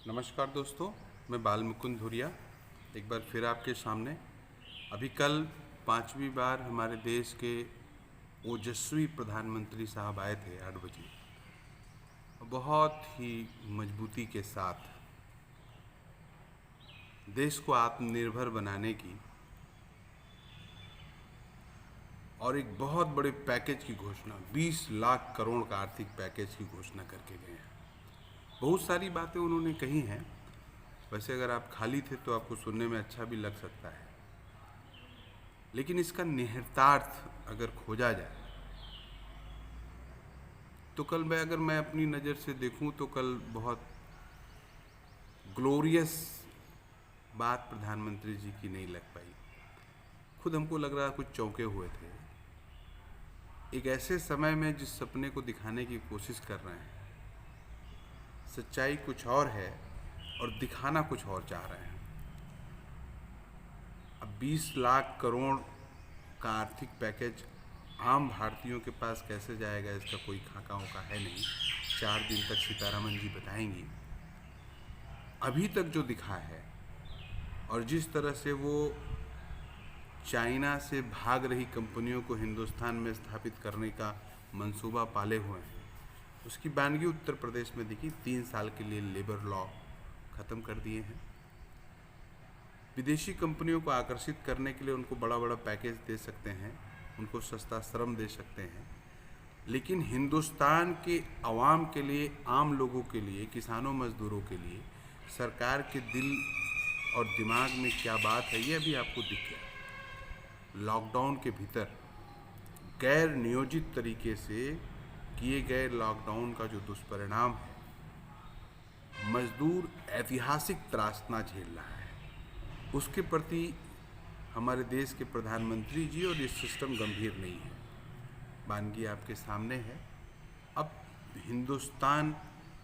नमस्कार दोस्तों, मैं बाल मुकुंद धुरिया एक बार फिर आपके सामने। अभी कल 5वीं बार हमारे देश के ओजस्वी प्रधानमंत्री साहब आए थे 8 बजे। बहुत ही मजबूती के साथ देश को आत्मनिर्भर बनाने की और एक बहुत बड़े पैकेज की घोषणा 20 लाख करोड़ का आर्थिक पैकेज की घोषणा करके गए हैं। बहुत सारी बातें उन्होंने कही हैं। वैसे अगर आप खाली थे तो आपको सुनने में अच्छा भी लग सकता है, लेकिन इसका निहितार्थ अगर खोजा जाए तो कल अगर मैं अपनी नज़र से देखूं तो कल बहुत ग्लोरियस बात प्रधानमंत्री जी की नहीं लग पाई। खुद हमको लग रहा कुछ चौंके हुए थे। एक ऐसे समय में जिस सपने को दिखाने की कोशिश कर रहे हैं, सच्चाई कुछ और है और दिखाना कुछ और चाह रहे हैं। अब 20 लाख करोड़ का आर्थिक पैकेज आम भारतीयों के पास कैसे जाएगा, इसका कोई खाका होका है नहीं। 4 दिन तक सीतारमन जी बताएंगी। अभी तक जो दिखा है और जिस तरह से वो चाइना से भाग रही कंपनियों को हिंदुस्तान में स्थापित करने का मंसूबा पाले हुए हैं, उसकी बानगी उत्तर प्रदेश में दिखी। 3 साल के लिए लेबर लॉ ख़त्म कर दिए हैं। विदेशी कंपनियों को आकर्षित करने के लिए उनको बड़ा बड़ा पैकेज दे सकते हैं, उनको सस्ता श्रम दे सकते हैं, लेकिन हिंदुस्तान के आवाम के लिए, आम लोगों के लिए, किसानों मजदूरों के लिए सरकार के दिल और दिमाग में क्या बात है, ये अभी आपको दिख गया। लॉकडाउन के भीतर गैर नियोजित तरीके से किए गए लॉकडाउन का जो दुष्परिणाम है, मजदूर ऐतिहासिक त्रासना झेल रहा है, उसके प्रति हमारे देश के प्रधानमंत्री जी और ये सिस्टम गंभीर नहीं है। बानगी आपके सामने है। अब हिंदुस्तान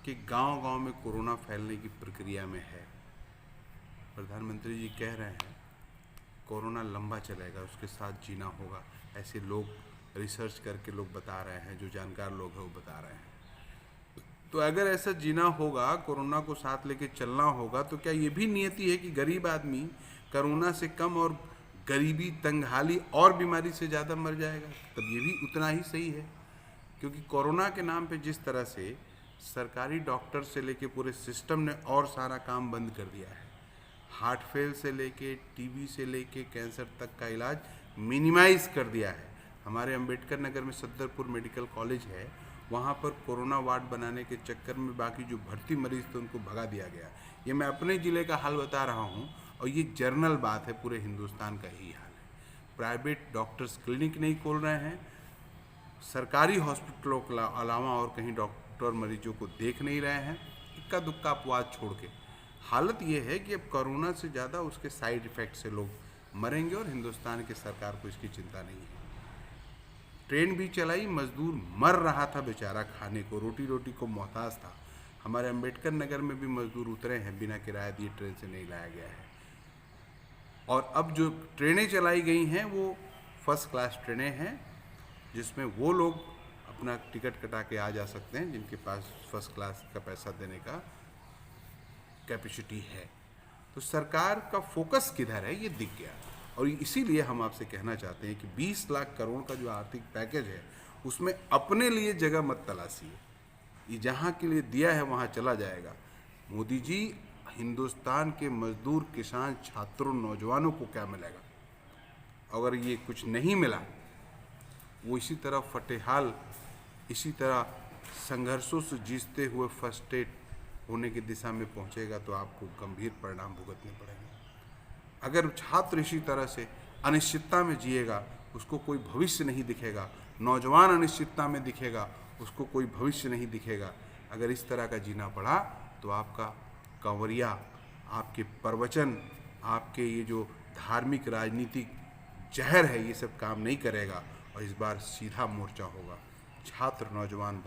के गांव-गांव में कोरोना फैलने की प्रक्रिया में है। प्रधानमंत्री जी कह रहे हैं कोरोना लंबा चलेगा, उसके साथ जीना होगा। ऐसे लोग रिसर्च करके लोग बता रहे हैं, जो जानकार लोग हैं वो बता रहे हैं। तो अगर ऐसा जीना होगा, कोरोना को साथ लेके चलना होगा, तो क्या ये भी नियति है कि गरीब आदमी कोरोना से कम और गरीबी, तंगहाली और बीमारी से ज़्यादा मर जाएगा? तब ये भी उतना ही सही है, क्योंकि कोरोना के नाम पे जिस तरह से सरकारी डॉक्टर से लेके पूरे सिस्टम ने और सारा काम बंद कर दिया है। हार्ट फेल से लेके टीबी से लेके कैंसर तक का इलाज मिनिमाइज़ कर दिया है। हमारे अंबेडकर नगर में सद्दरपुर मेडिकल कॉलेज है, वहाँ पर कोरोना वार्ड बनाने के चक्कर में बाकी जो भर्ती मरीज थे उनको भगा दिया गया। ये मैं अपने ज़िले का हाल बता रहा हूँ और ये जर्नल बात है, पूरे हिंदुस्तान का यही हाल है। प्राइवेट डॉक्टर्स क्लिनिक नहीं खोल रहे हैं, सरकारी हॉस्पिटलों के अलावा और कहीं डॉक्टर मरीजों को देख नहीं रहे हैं, इक्का दुक्का अपवाद छोड़ के। हालत ये है कि अब कोरोना से ज़्यादा उसके साइड इफ़ेक्ट से लोग मरेंगे और हिंदुस्तान की सरकार को इसकी चिंता नहीं है। ट्रेन भी चलाई, मजदूर मर रहा था बेचारा, खाने को रोटी रोटी को मोहताज था। हमारे अंबेडकर नगर में भी मजदूर उतरे हैं, बिना किराया दिए ट्रेन से नहीं लाया गया है। और अब जो ट्रेनें चलाई गई हैं वो फर्स्ट क्लास ट्रेनें हैं, जिसमें वो लोग अपना टिकट कटा के आ जा सकते हैं जिनके पास फर्स्ट क्लास का पैसा देने का कैपेसिटी है। तो सरकार का फोकस किधर है ये दिख गया, और इसीलिए हम आपसे कहना चाहते हैं कि 20 लाख करोड़ का जो आर्थिक पैकेज है उसमें अपने लिए जगह मत तलाशिए। ये जहाँ के लिए दिया है वहाँ चला जाएगा। मोदी जी, हिंदुस्तान के मजदूर, किसान, छात्रों, नौजवानों को क्या मिलेगा? अगर ये कुछ नहीं मिला, वो इसी तरह फटेहाल, इसी तरह संघर्षों से जीतते हुए फर्स्टेड होने की दिशा में पहुंचेगा तो आपको गंभीर परिणाम भुगतने पड़ेंगे। अगर छात्र इसी तरह से अनिश्चितता में जिएगा, उसको कोई भविष्य नहीं दिखेगा। नौजवान अनिश्चितता में दिखेगा, उसको कोई भविष्य नहीं दिखेगा। अगर इस तरह का जीना पड़ा तो आपका कंवरिया, आपके प्रवचन, आपके ये जो धार्मिक राजनीतिक जहर है, ये सब काम नहीं करेगा और इस बार सीधा मोर्चा होगा। छात्र, नौजवान